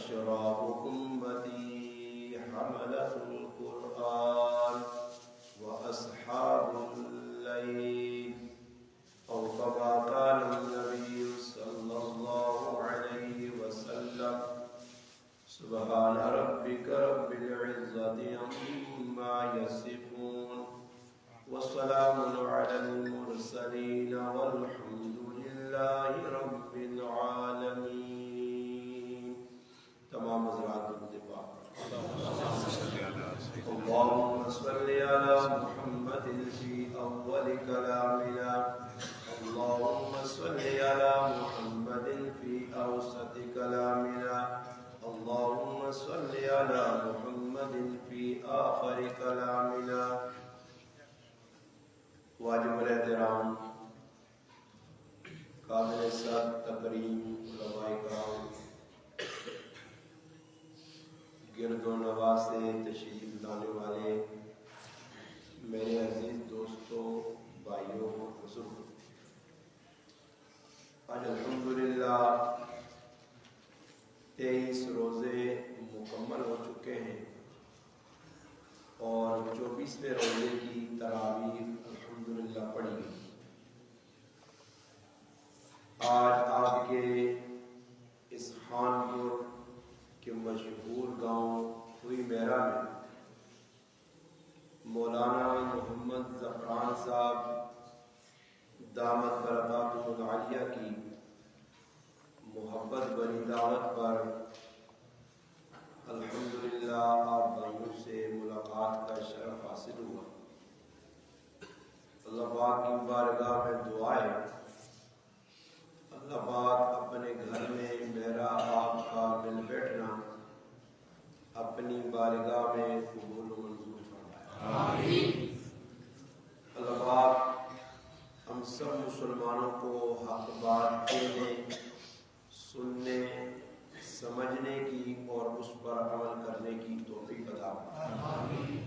أشراف أمتي حملة القرآن وأصحاب الليل أو كما قال النبي صلى الله عليه وسلم سبحان ربك رب العزة عما يصفون والسلام على المرسلين والحمد لله رب العالمين. تمام حضرات اللهم صل على محمد في أول كلامنا، اللهم صل على محمد في أوسط كلامنا، اللهم صل على محمد في آخر كلامنا. واجب الاحترام قابل سعادت تکریم علماء کرام، گرد و نواز سے تشریف لانے والے میرے عزیز دوستوں، بھائیوں اور بزرگوں، آج الحمدللہ 23 روزے مکمل ہو چکے ہیں اور 24ویں روزے کی تراویح الحمدللہ پڑھی گئی. آج آپ کے اس خانپور کے مشہور گاؤں ہوئی میرا میں مولانا محمد زعفران صاحب دامت برکاتہ العالیہ کی محبت بری دعوت پر الحمدللہ آپ بھائیوں سے ملاقات کا شرف حاصل ہوا. اللہ پاک کی بارگاہ میں دعا ہے اللہ پاک اپنے گھر میں میرا آپ کا مل بیٹھنا اپنی بارگاہ میں قبول و منظور فرمائے. آمین. اللہ پاک ہم سب مسلمانوں کو حق بات کہنے، سننے، سمجھنے کی اور اس پر عمل کرنے کی توفیق عطا فرمائے.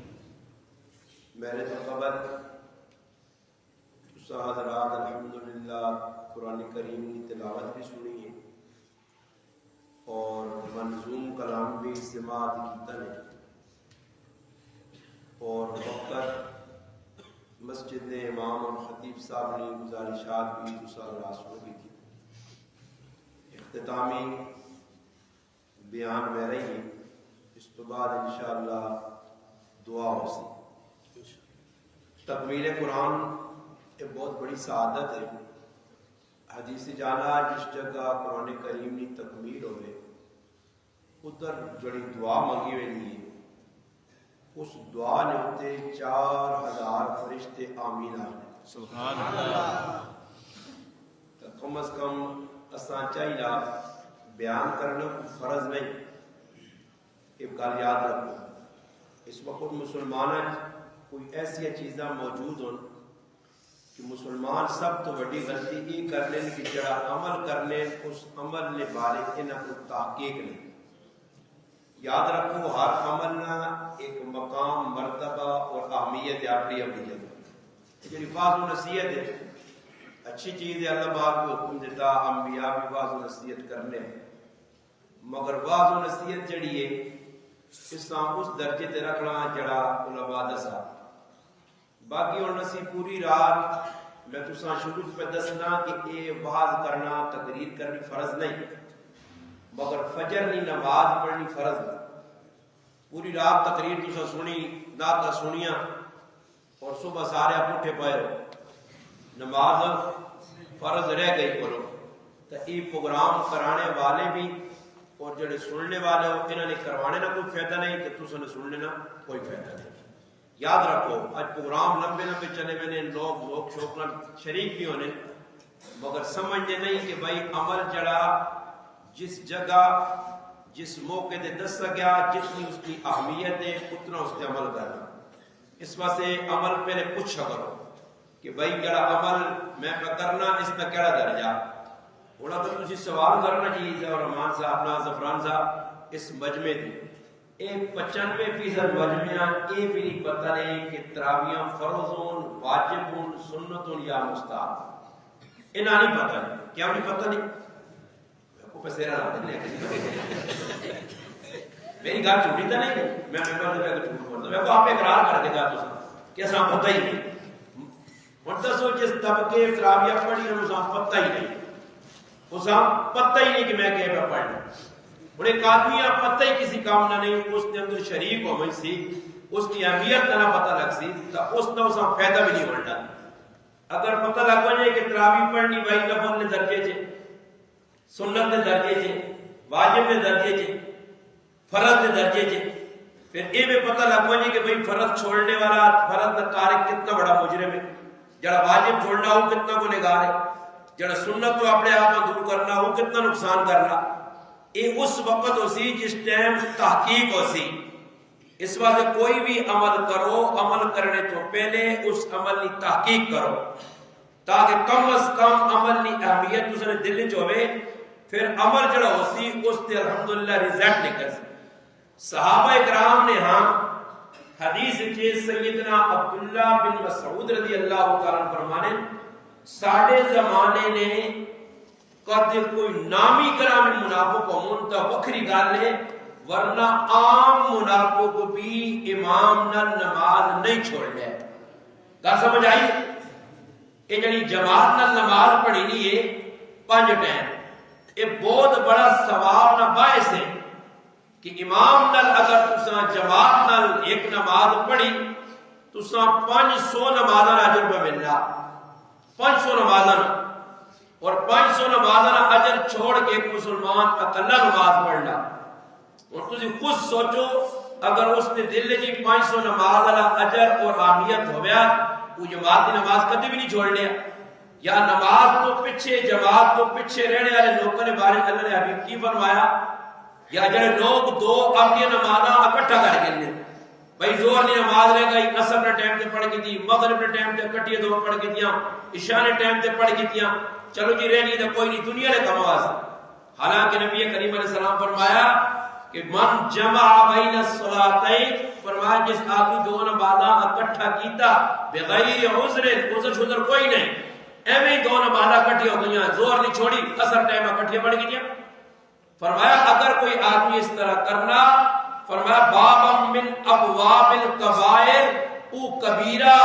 میرے تو قبل حضرات الحمدللہ قرآن کریم کی تلاوت بھی سنی ہے اور منظوم کلام بھی سماعت کیتا ہے اور وقت مسجد نے امام اور خطیب صاحب نے گزارشات بھی دوسرا سن کی تھی. اختتامی بیان میں رہی، اس تو بعد انشاءاللہ دعا ہو سی. تکمیل قرآن یہ بہت بڑی سعادت ہے. حدیث جانا جس جگہ قرآن کریم کی تکمیل ہوئے ادھر جڑی دعا منگی ہوئی ہے اس دعا نے ہوتے 4000 فرشتے آمین آنے. سبحان اللہ. کم از کم اساں چاہیے بیان کرنا فرض نہیں. ایک گل یاد رکھو، اس وقت مسلمان کوئی ایسی چیزاں موجود ہوں کہ مسلمان سب تو بڑی غلطی یہ کرنے کہ جڑا عمل کرنے اس عمل نے بارے انہاں کو تحقیق نہیں. یاد رکھو ہر عمل نہ ایک مقام، مرتبہ اور اہمیت اپنی اپنی جگہ. یہ واضح و نصیحت ہے، اچھی چیز ہے. اللہ پاک کو حکم دیتا انبیاء بھی واضح و نصیحت کرنے ہیں، مگر واضح و نصیحت جڑی ہے اسلام اس درجے تے رکھنا جڑا علماء دسا. باقی اور نسی پوری رات میں تساں شروع پہ دسنا کہ اے واز کرنا تقریر کرنی فرض نہیں، مگر فجر نی نماز پڑھنی فرض ہے. پوری رات تقریر تساں سنی، نعتاں سنیاں اور صبح سارے اٹھے پائے نماز فرض رہ گئی کرو. تو یہ پروگرام کرانے والے بھی اور جڑے سننے والے ہو انہوں نے کروانے نہ کوئی فائدہ نہیں کہ تساں نے سننے نہ کوئی فائدہ نہیں. یاد رکھو آج پروگرام لمبے لمبے چلے میں لوگ شوق نال شریک بھی ہونے مگر سمجھنے نہیں کہ بھائی عمل جڑا جس جگہ جس موقع دے دسا گیا جتنی اس کی اہمیت ہے اتنا اس پہ عمل کرنا. اس واسطے عمل پہلے پوچھا کرو کہ بھائی جڑا عمل میں پہ کرنا اس کا کیڑا درجہ. تھوڑا تو تسی سوال کرنا چاہیے اور رحمان صاحب نا زعفران صاحب اس مجمع دی 95% مجمع یہ بھی نہیں پتہ نہیں کہ تراویاں فرض ہون، واجب ہون، سنت ہون یا مستحب. انہاں نہیں پتہ نہیں. کیا نہیں پتہ نہیں؟ وہ پسیرا لا دیں میری گل جھوٹی تو نہیں میں ممبر سے جھوٹ بولتا میں کو آپ اقرار کر کے جا تو کہ اساں پتہ ہی نہیں ہن دسو جس طبقے تراویح پڑھی اساں پتہ ہی نہیں اساں پتہ ہی نہیں کہ میں کہ پہ پڑھنا ہن ایک آدمی پتہ ہی کسی کام نہ نہیں اس کے اندر شریک ہو گئی سی اس کی اہمیت نہ پتہ لگ سی تو اس نہ اساں فائدہ بھی نہیں ہونا اگر پتہ لگ وجے کہ تراویح پڑھنی بھائی نفل نے درجے چ سنت نے درجے چ واجب نے درجے چ فرض کے درجے چ پھر یہ بھی پتہ لگ وجے کہ بھئی فرض چھوڑنے والا فرض کا تارک کتنا بڑا مجرم ہے جڑا واجب چھوڑنا ہو کتنا گنہگار ہے جڑا سنت تو اپنے آپ کو دور کرنا ہو کتنا نقصان کرنا یہ اس وقت ہو سی جس ٹائم تحقیق ہو سی اس واسطے کوئی بھی عمل کرو عمل کرنے تو پہلے اس عمل کی تحقیق کرو تاکہ کم از کم عمل کی اہمیت اس نے دل چ ہوئے پھر عمل جڑا ہو سی اس تے الحمدللہ رزلٹ نکل سی صحابہ اکرام نے ہاں حدیث کے سیدنا عبداللہ بن مسعود رضی اللہ تعالیٰ فرمانے ساڑھے زمانے نے کہتے کوئی نامی کرامی منافق ہوں تو وکری گال ہے ورنہ عام منافق کو بھی امام نہ نماز نہیں چھوڑ لے گا سمجھ آئی یہ جنہی جماعت نہ نماز پڑھی نہیں ہے 5 ٹائم یہ بہت بڑا ثواب نہ باعث ہے کہ امام نال اگر تساں جماعت نال ایک نماز پڑھی تساں 500 نمازاں اجر پہ ملنا 500 نمازاں اور 500 نمازاں اجر چھوڑ کے ایک مسلمان اکلا نماز پڑھنا اور تسی خود سوچو اگر اس نے دل جی 500 نماز والا اجر اور اہمیت ہویا وہ جماعت کی نماز کبھی بھی نہیں چھوڑنے یا نماز تو پیچھے جماعت تو پیچھے رہنے والے لوگوں نے بارے اللہ نے حبیب کی فرمایا یا جڑے لوگ دو اپنی نمازاں اکٹھا کر کے لیں بھائی زور کی نماز رہ گئی عصر کے ٹائم تے پڑھ کے دی مغرب کے ٹائم تے کٹیے دو پڑھ کے دیاں عشاء کے ٹائم تے پڑھ کے دیاں چلو جی رہ نہیں تو کوئی نہیں دنیا نے کم واسطے حالانکہ نبی کریم علیہ السلام فرمایا کہ من جمع بین الصلاتین فرمایا جس آدمی دو نمازاں اکٹھا کیتا بغیر عذر شذر کوئی نہیں ایویں دو نمازاں اکٹھی ہو گئیاں زور نہیں چھوڑی عصر ٹائم اکٹھی پڑھ کے دیاں فرمایا اگر کوئی آدمی اس طرح کرنا فرمایا باب من ابواب الکبائر او کبیرہ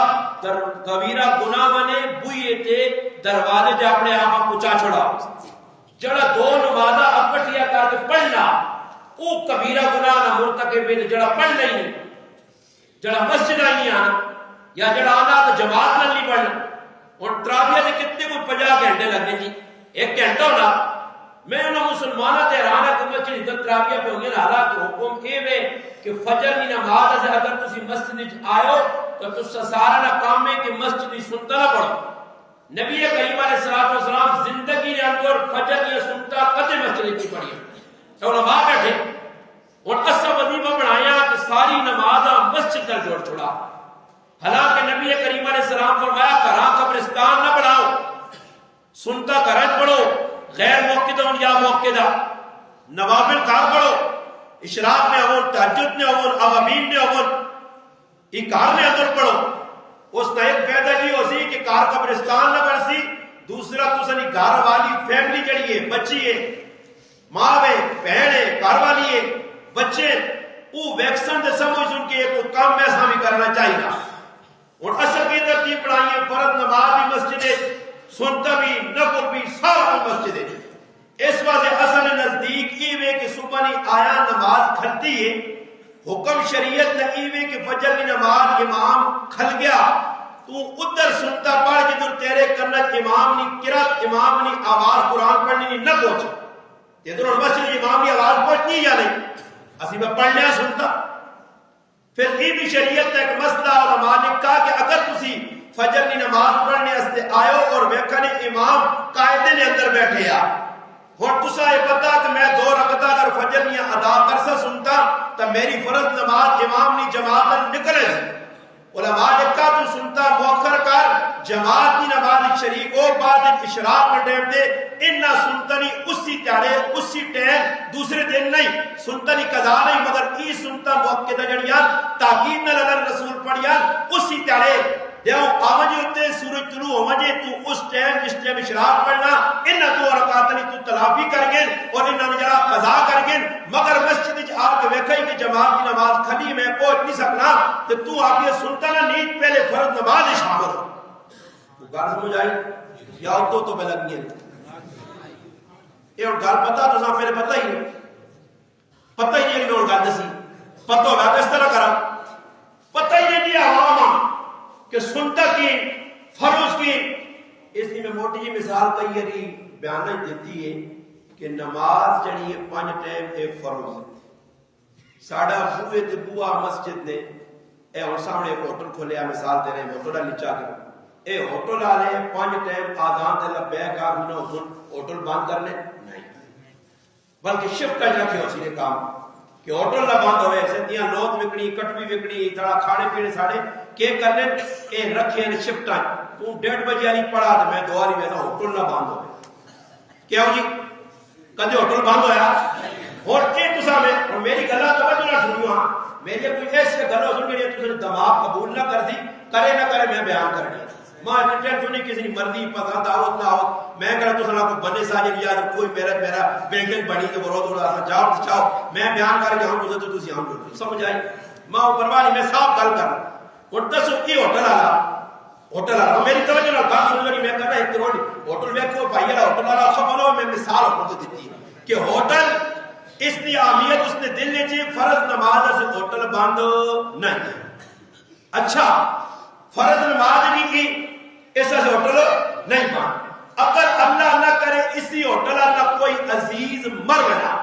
گناہ منے بوئے تے دروازے جا اپنے آپ پچا چھڑا جڑا دو نمازاں اکٹھیا کر کے پڑھنا او کبیرہ گناہ نہ مرتکب ہے جڑا پڑھ نہیں جڑا مسجد نہیں آنا یا جڑا آنا تو جماعت نہ نہیں پڑھنا اور تراویح دے کتنے کو 50 گھنٹے لگنے جی 1 گھنٹہ ہونا میں انہوں مسلمانہ تیرانا کہ مسجد عدت تراویہ پہ ہوں گے حالات حکم اے میں کہ فجر کی نماز سے اگر تسی مسجد آئے تو تسا سارا نہ کام ہے کہ مسجد سنتا نہ پڑھو نبی کریم علیہ السلام زندگی نے اندر فجر کی سنتا قدر مسجد کی پڑھی تو علماء بیٹھے اور اصل وظیفہ بنایا کہ ساری نمازاں مسجد کا جوڑ چھوڑا حالانکہ نبی کریم علیہ السلام فرمایا کہاں قبرستان نہ بناؤ سنتا کرج پڑھو غیر موقع دا یا موقع دا نوافل کار پڑھو اشراق میں ہون تہجد میں ہون عوامین میں ہون یہ کار میں اندر پڑھو اس کا ایک فائدہ یہ ہو سی کہ کار قبرستان نہ بن سی دوسرا تو سنی گھر والی فیملی جڑی ہے بچی ہے ماں ہے بہن ہے گھر والی ہے بچے وہ ویکسن دے سمجھ سن کے کوئی کام ایسا بھی کرنا چاہیے اور اصل کی ترتیب پڑھائی ہے فرض نماز بھی مسجد ہے سنتا بھی نفل بھی سارا مسجد ہے اس واسطے اصل نزدیک ایوے کہ صبح نی آیا نماز کھلتی ہے حکم شریعت نے ایوے کہ فجر کی نماز امام کھل گیا تو ادھر سنتا پڑھ جدھر تیرے کرنا امام نی قرات امام نی آواز قرآن پڑھنی نی نہ پہنچ ادھر مسجد امام نی آواز پہنچنی یا نہیں اسی میں پڑھ لیا سنتا پھر یہ بھی شریعت نے ایک مسئلہ علماء نے کہا کہ اگر تسی فجر کی نماز پڑھنے استے آئے اور ویکھنے امام قائدے نے اندر بیٹھے آ اور تسا یہ پتا کہ میں 2 رکعتاں اگر فجر نی ادا کرسا سنتا تو میری فرض نماز امام نی جماعت نکلے علماء نے کہا تو سنتا مؤخر کر جماعت کی نماز شریک ہو بعد اشراق کے ٹائم دے انہا سنتا نہیں اسی تیارے اسی ٹائم دوسرے دن نہیں سنتا نہیں قضا نہیں مگر ای سنتا موقع دا جڑیاں تاکید نہ لگن رسول پڑھیاں اسی تیارے دیو آمجی ہوتے سورج طلوع ہومجے تو اس ٹائم جس ٹائم اشراق پڑھنا انہا دو رکعت نہیں تو تلافی کر گئن اور انہا نجرہ قضا کر گئن مگر مسجد آ کے ویکھائی کہ جماعت کی نماز کھلی میں پہنچ نہیں سکنا تو تو آپ یہ سنتا نا نیت پہلے فرض نماز شامل ہو تو گال سمجھ آئی یا تو میں لگنی ہے یہ اور گال پتا تو ساں پہلے پتا ہی نہیں پتہ ہی نہیں اور گال دسی پتہ ہو گیا اس طرح کرا پتہ ہی نہیں عوام کہ سنتا کی فرض کی اس لیے میں موٹی جی مثال کئی یری بیانہ دیتی ہے کہ نماز جڑی ہے 5 ٹائم ایک فرض ہے ساڑھا بوئے تے بوا مسجد نے اے اور سامنے ایک ہوٹل کھولے مثال دے رہے ہوٹل نیچا کے اے ہوٹل والے 5 ٹائم آذان تے لبیک آخنا حسن ہوٹل بند کرنے نہیں بلکہ شفٹ کر رکھے ہو سینے کام کہ ہوٹل نہ بند ہوئے سندیاں لوگ وکڑی کٹوی وکڑی تھوڑا کھانے پینے ساڑے کہ کرنے اے رکھے ہیں شفٹ آئیں تو 1:30 بجے آلی پڑھا تو میں دعا نہیں میں ہوٹل نہ بند ہوئے کیا ہو جی کدھے ہوٹل بند ہویا اور اے تسا میں اور میری گلہ توجہ نہ سنیو ہاں میری کوئی ایسے گلہ سن کے تسا دماغ قبول نہ کر دی کرے نہ کرے میں بیان کر دیا ماں انٹرنیٹ تو نہیں کسی مرضی پسند آوت نہ آوت میں کہنا تو سنا کو بنے ساجر یا کوئی میرا بلڈنگ بنی تو روز روز جاؤ تو چاہو میں بیان کر کے ہوں گزر تو تسی ہوں گے سمجھ آئی ماں اوپر والی میں صاف گل کر اور دسو کی ہوٹل آلا میری توجہ نہ گل سن لگی میں کہنا ایک کروڑ ہوٹل ویکھو بھائی والا ہوٹل والا خبر ہو میں مثال کو دیتی کہ ہوٹل اس کی اہمیت اس نے دل نے چاہیے فرض نماز سے ہوٹل بند نہیں اچھا فرض نماز کی اس سے ہوٹل نہیں بند اگر اللہ نہ کرے اسی ہوٹل اللہ کوئی عزیز مر گیا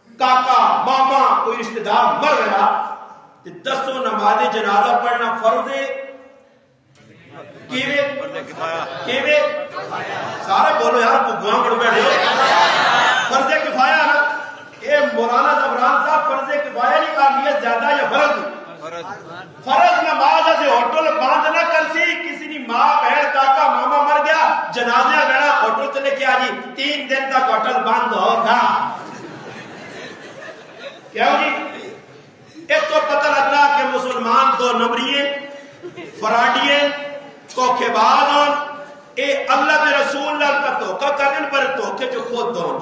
کاکا ماما کوئی رشتہ دار مر گیا تو 10 نماز جنازہ پڑھنا فرض ہے کیوے سارے بولو یار تو گواں پڑھ بیٹھے فرض کفایہ نا اے مولانا زبران صاحب فرض کفایہ نہیں اہمیت زیادہ یا فرض نماز سے ہوٹل بند نہ کر سی کسی نے ماں بہن کاکا ماما مر گیا جنازہ گڑا ہوٹل چلے کیا جی 3 دن تک ہوٹل بند ہوگا کیا ہو جی ایک تو پتہ لگنا کہ مسلمان 2 نمبریے فراڈیے کوکھے باز اے اللہ کے رسول نال پر دھوکہ کرن پر دھوکے جو خود دون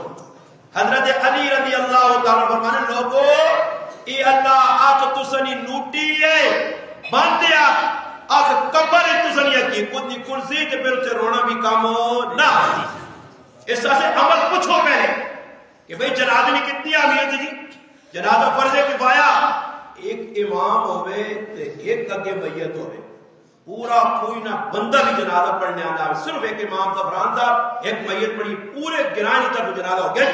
حضرت علی رضی اللہ تعالیٰ فرمانے لوگو اے اللہ آکھ تسنی نوٹی ہے باندھے آکھ کبر تسنی کی کتنی کرسی تے پھر اسے رونا بھی کام نہ آتی اس سے عمل پوچھو پہلے کہ بھئی جنازہ میں کتنی اہمیت جی جنازہ فرض کفایہ ایک امام ہوئے تے ایک اگے میت ہوئے پورا کوئی نہ بندہ بھی جنازہ پڑھنے آنا ہے صرف ایک امام زفران صاحب ایک میت پڑھی پورے گرانی طرف جنازہ ہو گیا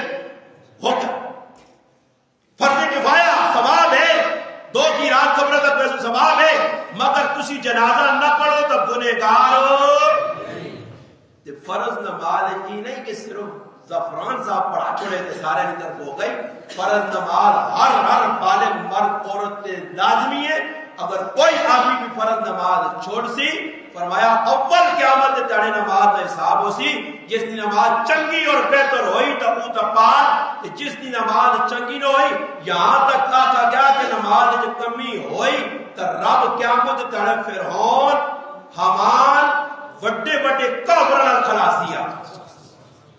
ہوتا فرض کفایہ ثواب ہے 2 کی رات قبر تک ویسے ثواب ہے مگر تسی جنازہ نہ پڑھو تو گنہگار ہو فرض نماز یہ نہیں کہ صرف زفران صاحب پڑھا چھوڑے تو سارے کی طرف ہو گئی فرض نماز ہر بالغ مرد عورت لازمی ہے اگر کوئی آدمی بھی فرض نماز چھوڑ سی فرمایا اول قیامت تے تاڑے نماز دا حساب ہو سی جس دی نماز چنگی اور بہتر ہوئی تو او تا پار جس دی نماز چنگی نہ ہوئی یہاں تک کہا گیا کہ نماز جو کمی ہوئی تو رب قیامت تے تاڑے فرعون حامان بڑے بڑے کافران خلاصیا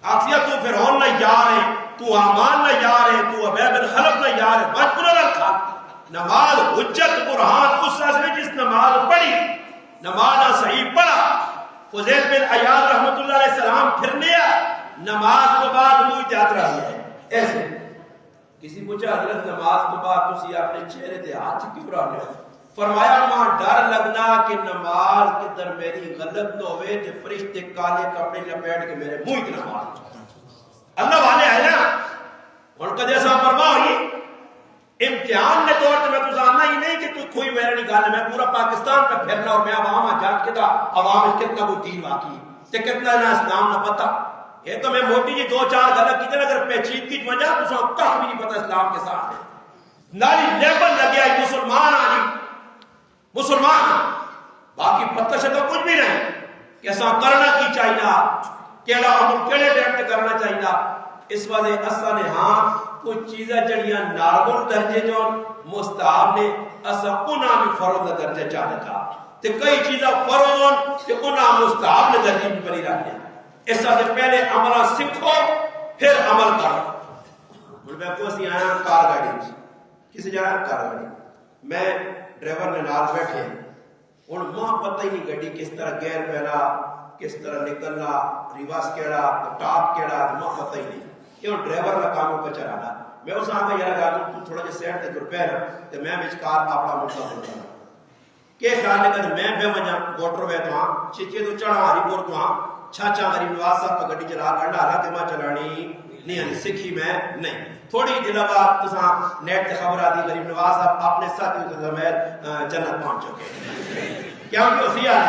آخیا تو فرعون نہ یار ہے تو حامان نہ یار ہے تو ابی بن خلف نہ یار ہے مجبور نہ کھا نماز حجت قرآن اس نے جس نماز پڑھی نماز صحیح پڑھا فضیل بن عیاض رحمت اللہ علیہ السلام پھر لیا نماز کے بعد منہ جات رہا ہے ایسے کسی پوچھا حضرت نماز کے بعد تسی اپنے چہرے تے ہاتھ کیوں رہا لے فرمایا ماں ڈر لگنا کہ نماز کے در میری غلط نہ ہوئے تے فرشتے کالے کپڑے لپیٹ کے میرے منہ کی نماز اللہ والے آئے نا ان کا جیسا فرما ہوئی امتحان نے طور سے میں تو جاننا ہی نہیں کہ تو کوئی میرا نہیں گانا میں پورا پاکستان پہ پھرنا اور میں عوام جان کے تھا عوام کتنا کوئی دین واقعی تے کتنا نہ اسلام نہ پتا یہ تو میں موٹی جی 2-4 غلط کی اگر پیچید کی وجہ تو سو تک بھی نہیں پتا اسلام کے ساتھ نالی لیبل لگیا ہے مسلمان آجی مسلمان باقی پتہ سے تو کچھ بھی نہیں کیسا کرنا کی چاہیے کیڑا عمل کیڑے ٹائم پہ کرنا چاہیے اس وجہ اسا نے ہاں کچھ چیزیں جڑیاں نارمل درجے جو مستحب نے اسا انہاں بھی فرض درجے چاہے تھا تے کئی چیزاں فرون تے انہاں مستحب نے ترتیب بنی رہنے اس سے پہلے عملہ سکھو پھر عمل کرو میں کو سی آیا کار گاڑی کسی جگہ کار گاڑی میں ڈرائیور نے نال بیٹھے ہوں ماں پتہ ہی نہیں گڈی کس طرح گیئر پہنا کس طرح نکلنا ریورس کیڑا ٹاپ کیڑا ماں پتہ ہی نہیں یہ ڈرائیور کا کام کو چلانا میں اس آگے یار گا تو تھوڑا جہا سیٹ تے تر پہنا تے میں وچ کار اپنا مڑتا ہوتا کہ خیال ہے کہ میں بے وجہ موٹر وے تو ہاں چیچے تو چڑھا ہری پور تو ہاں چھاچا غریب نواز صاحب کا گڈی چلا گنڈا رہا تے ماں چلانی نہیں سیکھی میں نہیں تھوڑی دن بعد تساں نیٹ تے خبر آتی غریب نواز صاحب اپنے ساتھی کے زمین جنت پہنچ چکے کیا کہ اسی آ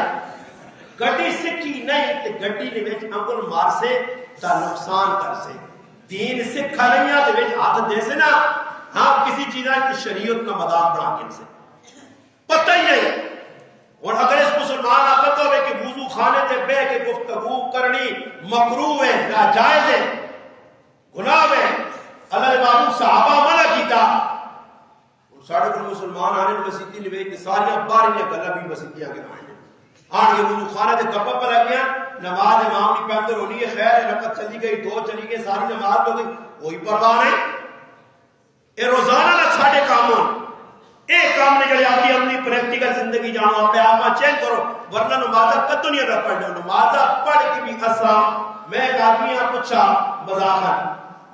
گڈی سیکھی نہیں تے گڈی دے وچ انگل مار سے تا نقصان کر سے دین سکھا نہیں آتے وچ ہاتھ دے سے نا ہاں کسی چیزاں کی شریعت کا مذاق بنا کے سے پتہ ہی نہیں اور اگر اس مسلمان آپ پتہ ہوئے کہ وضو خانے تے بے کے گفتگو کرنی مکروہ ہے ناجائز ہے گناہ ہے اللہ بابو صحابہ منع کیتا ساڑھے کو مسلمان آنے مسیحی لوے کہ ساریاں باریاں گلہ بھی مسیحیاں کے مائنے آن یہ وضو خانہ تے گپا پر لگ گیا نماز امام کی پہنتر ہونی ہے خیر ہے رکعت چلی گئی دو چلی گئی ساری نماز ہو گئی وہی پرواہ نہیں اے روزانہ نہ ساڑھے کاموں ایک کام نے جڑے آپ کی اپنی پریکٹیکل زندگی جانو اپنے آپ چین کرو ورنہ نمازہ کت دنیا میں پڑھ لو نمازہ پڑھ کے بھی اسا میں ایک آدمی آپ پوچھا مذاکر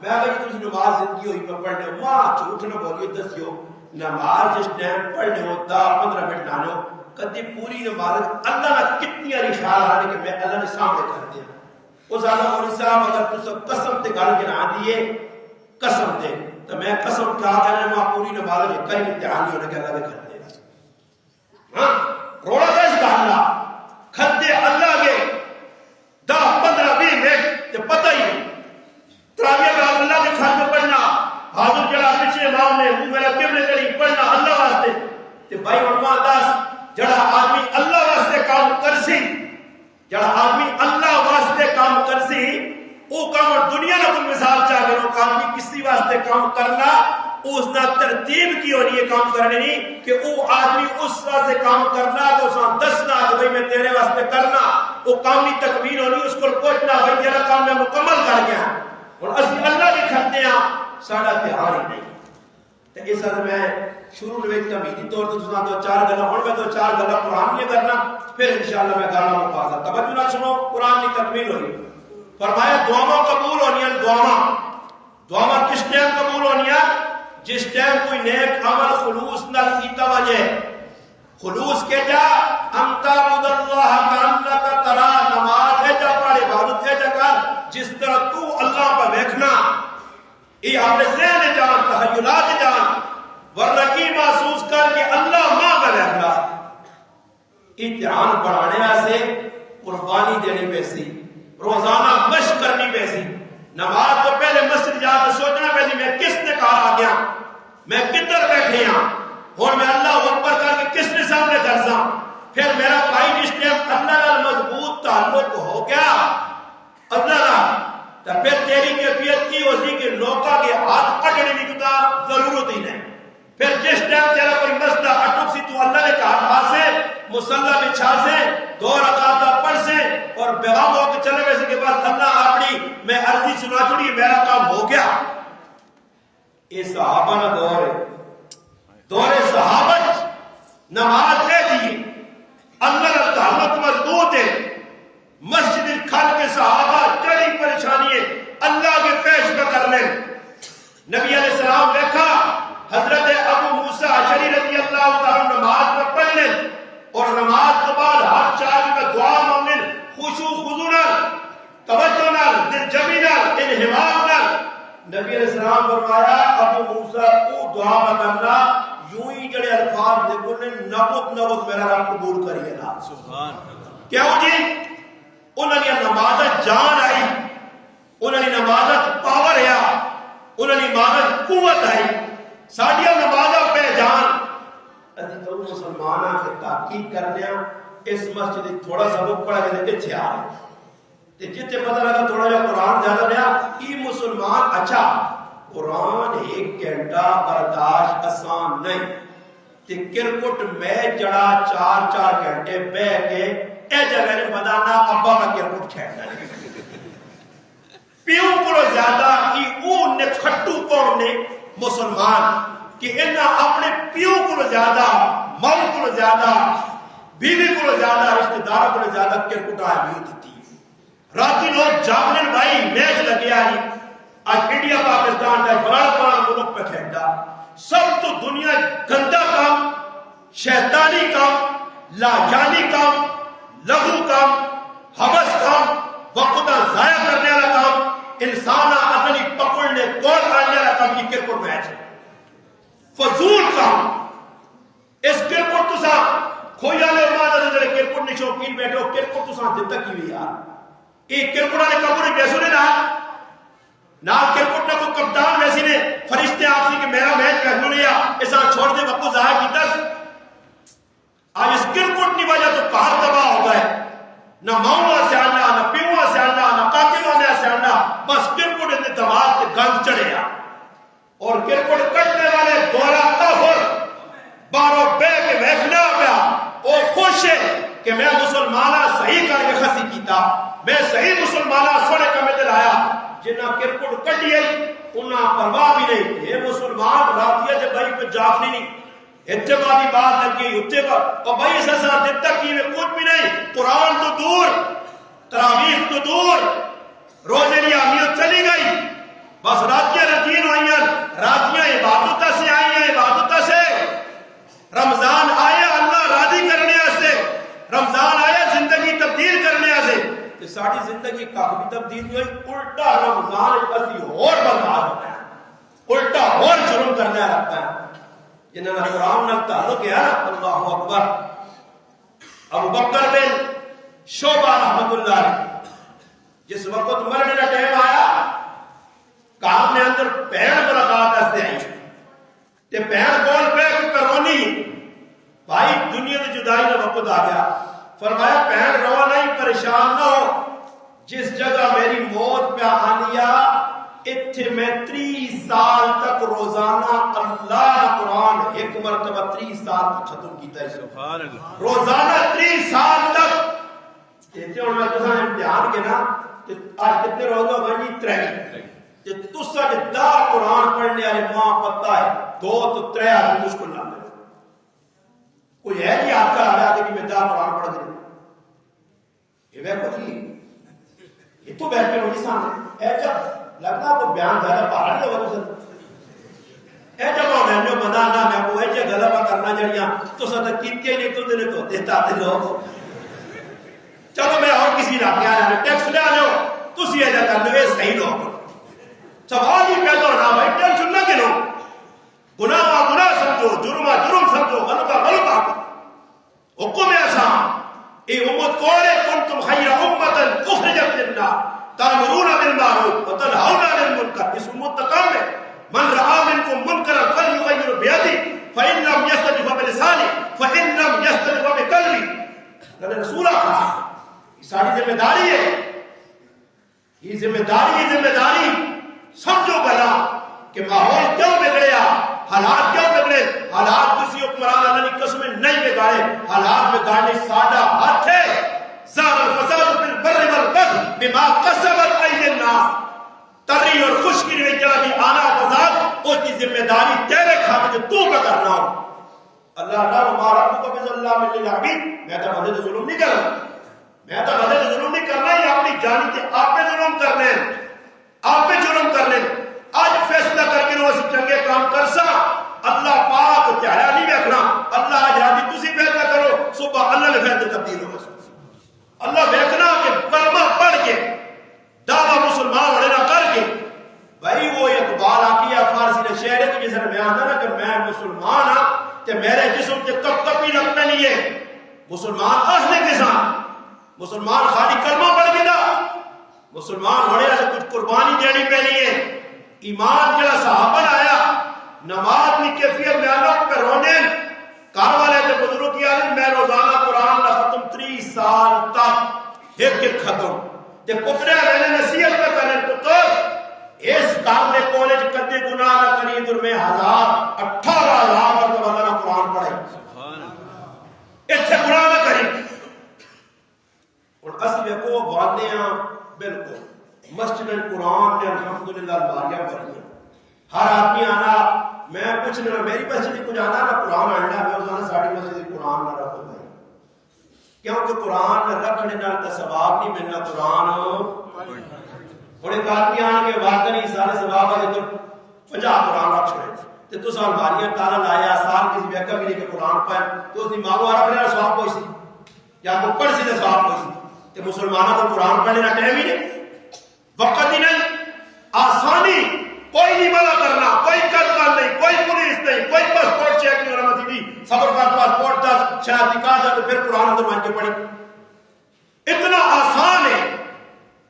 میں اگر تجھے نماز زندگی ہوئی پر پڑھنے ماں جھوٹ نہ بولیے دسیو نماز جس ٹائم پڑھنے ہوتا 15 منٹ نہ لو کدی پوری نماز اللہ نہ کتنی اری خیال آنے کہ میں اللہ نے سامنے کر دیا وہ زیادہ مولی صاحب اگر تو سب قسم تے گھر کے نہ دیے قسم تے تو میں قسم کہا کہ میں پوری نماز یہ کئی امتحان نہیں ہونے کے اللہ نے کر دے ہاں روڑا کا اس کہا کھل دے اللہ کے 10-15-20 منٹ تے پتہ ہی نہیں تراویہ کا اللہ کے کھل کے پڑھنا حاضر جڑا پیچھے امام نے منہ میرا قبلے کری پڑھنا اللہ واسطے تے بھائی علماء داس جڑا آدمی اللہ واسطے کام کرسی جڑا آدمی اللہ واسطے کام کرسی وہ کام دنیا نہ کوئی مثال چاہ گئے وہ کام بھی کسی واسطے کام کرنا اس نہ ترتیب کی ہونی ہے کام کرنے نہیں کہ وہ آدمی اس واسطے کام کرنا تو اس نے دسنا کہ بھئی میں تیرے واسطے کرنا وہ کام بھی تکمیل ہونی اس کو پوچھنا بھئی تیرا کام میں مکمل کر گیا اور اسی اللہ بھی کھلتے ہیں ساڑھا تیار ہی نہیں تو اس حد میں شروع میں ایک تمیدی طور تو سنا دو چار گلہ اور میں تو چار گلہ قرآن میں کرنا پھر انشاءاللہ میں گانا مقاضر توجہ نہ سنو قرآن کی تکمیل ہوئی فرمایا دعاواں قبول ہونی ہیں دعاواں کس ٹائم قبول ہونی ہیں جس ٹائم کوئی نیک عمل خلوص نہ کیتا وجہ خلوص کے جا انتا عبد اللہ کانکا ترا نماز ہے جا پڑھ عبادت ہے جا کر جس طرح تو اللہ پر دیکھنا یہ اپنے ذہن جان تخیلات جان ورنہ کی محسوس کر کے اللہ ماں کا دیکھنا امتحان بڑھانے سے قربانی دینی پیسی روزانہ مشق کرنی پیسی نماز تو پہلے مسجد جا کے سوچنا پیسی میں کس نے کہا آ گیا میں کدھر بیٹھے ہاں اور میں اللہ اکبر کر کے کس نے سامنے درسا پھر میرا بھائی جس ٹائم اللہ کا مضبوط تعلق ہو گیا اللہ کا تو پھر تیری کیفیت کی ہوتی کہ لوکا کے ہاتھ اٹھنے کی تو ضرورت ہی نہیں پھر جس ٹائم تیرا کوئی مسئلہ اٹک سی تو اللہ نے کہا سے مصلی بچھا سے 2 رکعت پڑھ سے اور بیغام ہو کے چلے ویسے کے بعد اللہ اپنی میں عرضی سنا چھوڑی میرا کام ہو گیا یہ صحابہ نہ دور صحابت نماز ہے جی اللہ کا تعلق مضبوط ہے مسجد کھل کے صحابہ چڑی پریشانی ہے اللہ کے پیش میں کر لیں نبی علیہ السلام دیکھا حضرت ابو موسیٰ اشعری رضی اللہ تعالیٰ نماز میں پڑھ لیں اور نماز کے بعد ہر چاہی میں دعا مانگیں خشوع خضوع توجہ نال دل جمی نال انہمام نال نبی علیہ السلام فرمایا ابو موسیٰ کو دعا کرنا یوں ہی جڑے الفاظ دے بولنے نبوت میرا رب قبول کریے نا سبحان کیا ہو جی انہوں نے نمازت جان آئی انہوں نے نمازت پاور آیا انہوں نے نمازت قوت آئی ساڑھیا نمازت پہ جان ادھی تو مسلمانہ کے تحقیق کر لیا اس مسجد تھوڑا سا وہ پڑھا گئے کہ چھے آ رہے جتے پتہ لگا تھوڑا جا قرآن زیادہ لیا یہ مسلمان اچھا قرآن 1 گھنٹہ برداشت آسان نہیں تے کرکٹ میچ جڑا 4 گھنٹے بہ کے اے جگہ نے بدانا ابا کا کرکٹ کھیلنا پیو کو زیادہ کی اون نے کھٹو قوم نے مسلمان کہ انہاں اپنے پیو کو زیادہ ماں کو زیادہ بیوی کو زیادہ رشتہ دار کو زیادہ کرکٹ اہمیت دیتی راتی لوگ جاگنے بھائی میچ لگیا جی آج انڈیا پاکستان کا بڑا ملک پہ کھیلتا سب تو دنیا گندا کام شیطانی کام لاجانی کام لغو کام حبس کام وقت ضائع کرنے والا کام انسان اپنی پکڑنے توڑ آنے والا کام یہ کرکٹ میچ ہے فضول کام اس کرکٹ تو سا کوئی آلے مادہ جڑے کرکٹ نے شوقین بیٹھے ہو کرکٹ تو سا دل تک کی ہوئی یار ایک کرکٹ آنے کبھر بیسو نے نہ کرکٹ نہ کوئی کپتان ویسی نے فرشتے آپ سے کہ میرا میچ کہنو لیا ایسا چھوڑ دے وقت ضائع کی تر آج اس کرکٹ کی وجہ تو کار تباہ ہو گئے نہ ماؤں سے آنا نہ پیوہ سے آنا نہ کاکیوانے سے آنا بس کرکٹ اتنے دماغ کے گند چڑھے اور کرکٹ کٹنے والے دورہ کافر بارو بے کے ویکھنا پیا اور خوش ہے کہ میں مسلمانہ صحیح کر کے خسی کیتا میں صحیح مسلمانہ سوڑے کا میں دل آیا جنہ کرکٹ کٹی ہے انہاں پرواہ بھی نہیں یہ مسلمان راتیہ جب بھائی پہ جافنی نہیں اتبادی بات لگی اتباد اور بھائی سسا دل تک کی میں کچھ بھی نہیں قرآن تو دور تراویح تو دور روزے لیا امیت چلی گئی بس راتیہ رتین آئیں راتیہ عبادتہ سے آئیں عبادتہ سے رمضان آیا اللہ راضی کرنے سے رمضان آیا زندگی تبدیل کرنے سے کہ ساڑھی زندگی کافی تبدیل نہیں ہوئی الٹا رمضان کسی اور برباد ہوتا ہے الٹا اور جرم کرنے لگتا ہے جنہوں نے قرآن نہ تعلق کیا اللہ اکبر ابو بکر بن شعبہ رحمت اللہ علیہ جس وقت مرنے کا ٹائم آیا کام میں اندر پہن ملاقات ایسے آئی تے پہن بول پہ کوئی کرونی بھائی دنیا میں جدائی کا وقت آ گیا فرمایا پہن رو نہیں پریشان نہ ہو جس جگہ میری موت پہ آنیا اتھے میں 30 سال تک روزانہ اللہ قرآن ایک مرتبہ 30 سال تک ختم کیتا ہے سبحان اللہ روزانہ 30 سال تک کہتے ہیں میں تو امتحان کے نا آج کتنے روزہ بنی 3 تُسا جدہ قرآن پڑھنے والے ماں پتہ ہے 2 تو 3 آدمی مشکل نہ ہے کوئی ہے نہیں آپ کا آیا کہ میں دا قرآن پڑھ دیں یہ میں کو جی یہ تو بیٹھ کے روٹی سامنے اے جب لگنا کو بیان زیادہ پہاڑ نہیں ہوگا تو اے جب میں نے بنا نہ میں کو اے جب غلبہ کرنا جڑیاں تو ساتھ کیتے نہیں تو دنے تو دیتا دے لوگ چلو میں اور کسی نہ کیا ہے ٹیکس لے آنے ہو تو سی ایجا کر لے صحیح لوگ سوال ہی پیدا ہونا بھائی ٹینشن نہ کرو گناہ گناہ سمجھو جرمہ جرم سمجھو غلطہ غلطہ حکم ایسا اے امت کورے کنتم خیر امتا اخرجت للناس تأمرون بالمعروف وتنهون عن المنکر اس امت تکام ہے من رعا منکم منکرا فلیغیر بیدی فإن لم یستجب بلسانی فإن لم یستجب بقلبی اللہ رسولہ کہا یہ ساری ذمہ داری ہے یہ ذمہ داری سمجھو بلا کہ ماحول کیوں بگڑیا حالات کیوں بگڑے حالات کسی حکمران اللہ کی قسم نہیں بگاڑے حالات بگاڑنے سادہ ہاتھ ہے زار الفساد فی البر والبحر بما کسبت ایدی الناس تری اور خشکی میں جڑا بھی آنا فساد اس کی ذمہ داری تیرے کھاتے جو تو کرنا ہو اللہ نہ ہمارا کو بز اللہ من للعبید میں تو بدل ظلم نہیں کرنا میں تو بدل ظلم نہیں کرنا یہ اپنی جانی کے آپ پہ ظلم کرنے آپ پہ جرم کرنے آج فیصلہ کر کے روز چنگے کام کر سا اللہ پاک چاہیا نہیں بیکھنا اللہ آج راضی تسی فیصلہ کرو صبح اللہ نے فیصلہ تبدیل ہوگا اللہ بیکھنا کہ کلمہ پڑھ کے دعویٰ مسلمان ہونے نہ کر کے بھائی وہ اقبال آکیا فارسی نے شہرے کی جسر میں آنا نا کہ میں مسلمان ہاں کہ میرے جسم کے کب کبھی رکھنے لیے مسلمان اہلے کے ساتھ مسلمان خالی کلمہ پڑھ کے دا مسلمان ہونے سے کچھ قربانی دینی پہ لیے ایمان جڑا صحابہ آیا نماز کی کیفیت بیانوں پہ رونے کار والے کے بزرگ کی عالم میں روزانہ قرآن کا ختم 30 سال تک ایک ختم تے پترے میں نے نصیحت پہ کرنے پتر اس کام نے کالج کدے گناہ نہ کری در میں 18,000 مرتبہ اللہ قرآن پڑھے ہیں بالکل مسجد قرآن نے الحمدللہ الماریاں پڑھی ہیں ہر آدمی آنا میں کچھ نہ میری مسجد کو جانا نہ قرآن آنا میں اس ساڑی مسجد قرآن نہ رکھو بھائی کیونکہ قرآن رکھنے نال تے ثواب نہیں ملنا قرآن اور ایک آدمی آن کے واقع نہیں سارے ثواب ہے تو 50 قرآن رکھ چھڑے تے تو سال باریاں تالا لایا سال کسی بھی اکا بھی نہیں کہ قرآن پائے تو اس نے مانگو رکھنے نال ثواب کوئی سی یا کو پڑھ سی تے ثواب کوئی سی تے مسلمانوں کو قرآن پڑھنے نہ ٹائم ہی نہیں وقت ہی نہیں آسانی کوئی نہیں منع کرنا کوئی قدغن نہیں کوئی پولیس نہیں کوئی پاسپورٹ چیک نہیں کرنا مسیدی صبر کا پاسپورٹ دا شاید نکال جا تو پھر قرآن اندر مان کے پڑھی اتنا آسان ہے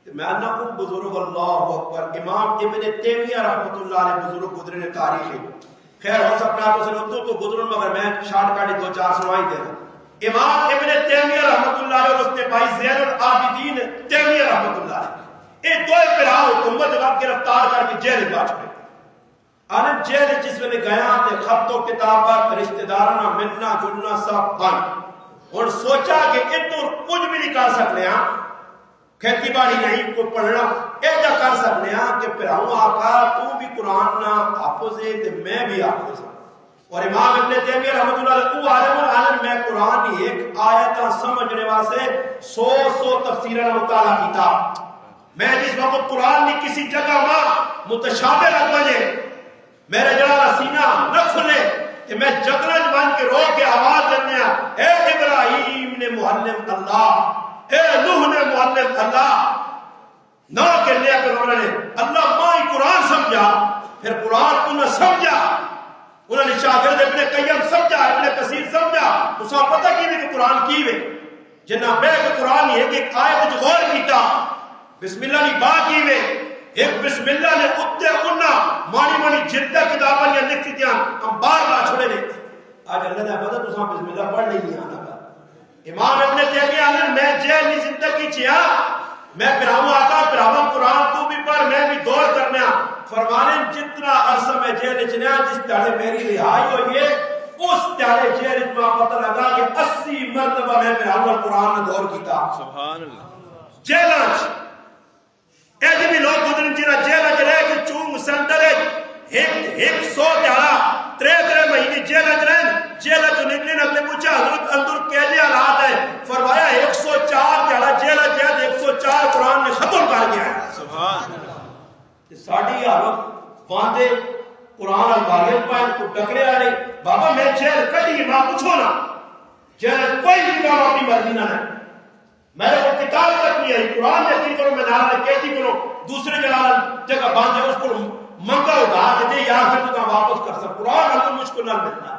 میں نہ کو بزرگ اللہ اکبر امام ابن تیمیہ رحمۃ اللہ علیہ بزرگ گزرے نے تاریخ ہے خیر ہو سکتا تو سنو تو گزرن مگر میں شارٹ کاٹ 2-4 سنائی دے رہا امام ابن تیمیہ رحمۃ اللہ علیہ اور اس کے بھائی زین العابدین تیمیہ رحمۃ اللہ علیہ یہ دو پرا حکومت وقت گرفتار کر کے جیل پا چھوڑے آنے جیل جس میں گیا تے خط و کتابت رشتہ دارانہ ملنا جلنا سب بند اور سوچا کہ اتنا کچھ بھی نہیں کر سکتے ہیں کھیتی باڑی نہیں کو پڑھنا ایجا کر سکتے ہیں کہ پھراؤں آقا تو بھی قرآن نہ حافظ ہے تے میں بھی حافظ ہوں اور امام ابن تیمیہ رحمۃ اللہ علیہ تو عالم العالم میں قرآن ہی ایک آیتاں سمجھنے واسے 100 تفسیرہ مطالعہ کیتا میں جس وقت قرآن کی کسی جگہ ماں متشابہ لگ بجے میرے جلال سینہ نہ کھلے کہ میں جگرج بن کے رو کے آواز دینے اے ابراہیم نے معلم اللہ اے نوح نے معلم اللہ نہ کہ لے کر انہوں نے اللہ ماں قرآن سمجھا پھر قرآن انہیں سمجھا انہوں نے شاگرد ابن قیم سمجھا ابن کثیر سمجھا تو سب پتہ کی بھی کہ قرآن کی ہوئے جنہ بے کہ قرآن یہ کہ ایک آیت جو غور کیتا بسم اللہ نے با کی ہوئے ایک بسم اللہ نے اتے انہ مانی مانی جدہ کتاباں یا لکھتی تیاں ہم بار بار چھوڑے لے آج اللہ نے پتہ تو سب بسم اللہ پڑھ نہیں آنا امام ابن تیمیہ آنے میں جیل نہیں زندگی چیا میں پھراؤں آتا پھراؤں قرآن تو بھی پڑھ میں بھی دور کرنے فرمانے جتنا عرصہ میں جیل چنیا جس طرح میری رہائی ہوئی ہے اس طرح جیل اجماع پتہ لگا کہ 80 مرتبہ میں پھراؤں قرآن نے دور کیتا سبحان اللہ جیلانچ ایجی بھی لوگ گزرن جینا جیلانچ رہے کہ چونگ سنڈر ایک 100 تیارا 3 مہینے جیلانچ رہے جیلانچ نکلین اگلے پوچھا حضرت اندر کیلے حالات ہے فرمایا 104 تیارا جیلانچ ہے 104 قرآن نے ختم کر گیا ہے سبحان ساڑھی حالت واندے قرآن الباریت پائن کو ڈکڑے آنے بابا میں جیل کٹی ماں پوچھو نا جیل کوئی بھی کام اپنی مرضی نہ ہے میرے کو کتاب تک نہیں ہے قرآن یقین کرو میں ناراض کہتی کرو دوسرے جگہ باندھے اس کو منگا اٹھا دیتے یا پھر تو واپس کر سکتا قرآن ہم کو مشکل نہ ملتا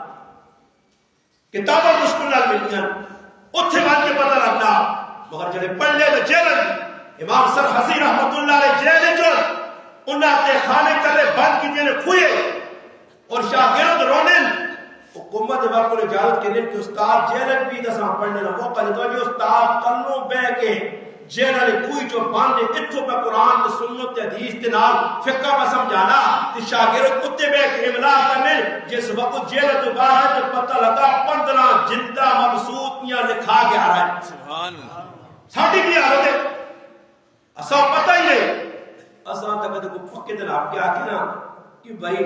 کتابیں مشکل نہ ملتی اتھے بات کے پتہ لگتا مگر جنہیں پڑھ لے تو جیلن امام سر حسین رحمت اللہ علیہ جیلن جو انہاں اپنے خانے کرے بند کی جنہیں کھوئے اور شاگرد رونن حکومت وقت کو اجازت کے لئے کہ استاد جیلن بھی دساں پڑھنے لگا موقع دیتا ہے استاد کنوں بے کے جیلن کوئی جو باندھے اتھو پہ قرآن کے سنت حدیث تنال فقہ میں سمجھانا کہ شاگرد کتے بے کے املا کرنے جس وقت جیلن تو باہر جب پتہ لگا 15 جلدہ مبسوطیاں لکھا کے آ رہا ہے سبحان اللہ ساڑھی بھی حالت ہے اسا پتہ ہی نہیں اسا تک کو پکے دن آپ کیا کہنا کہ بھائی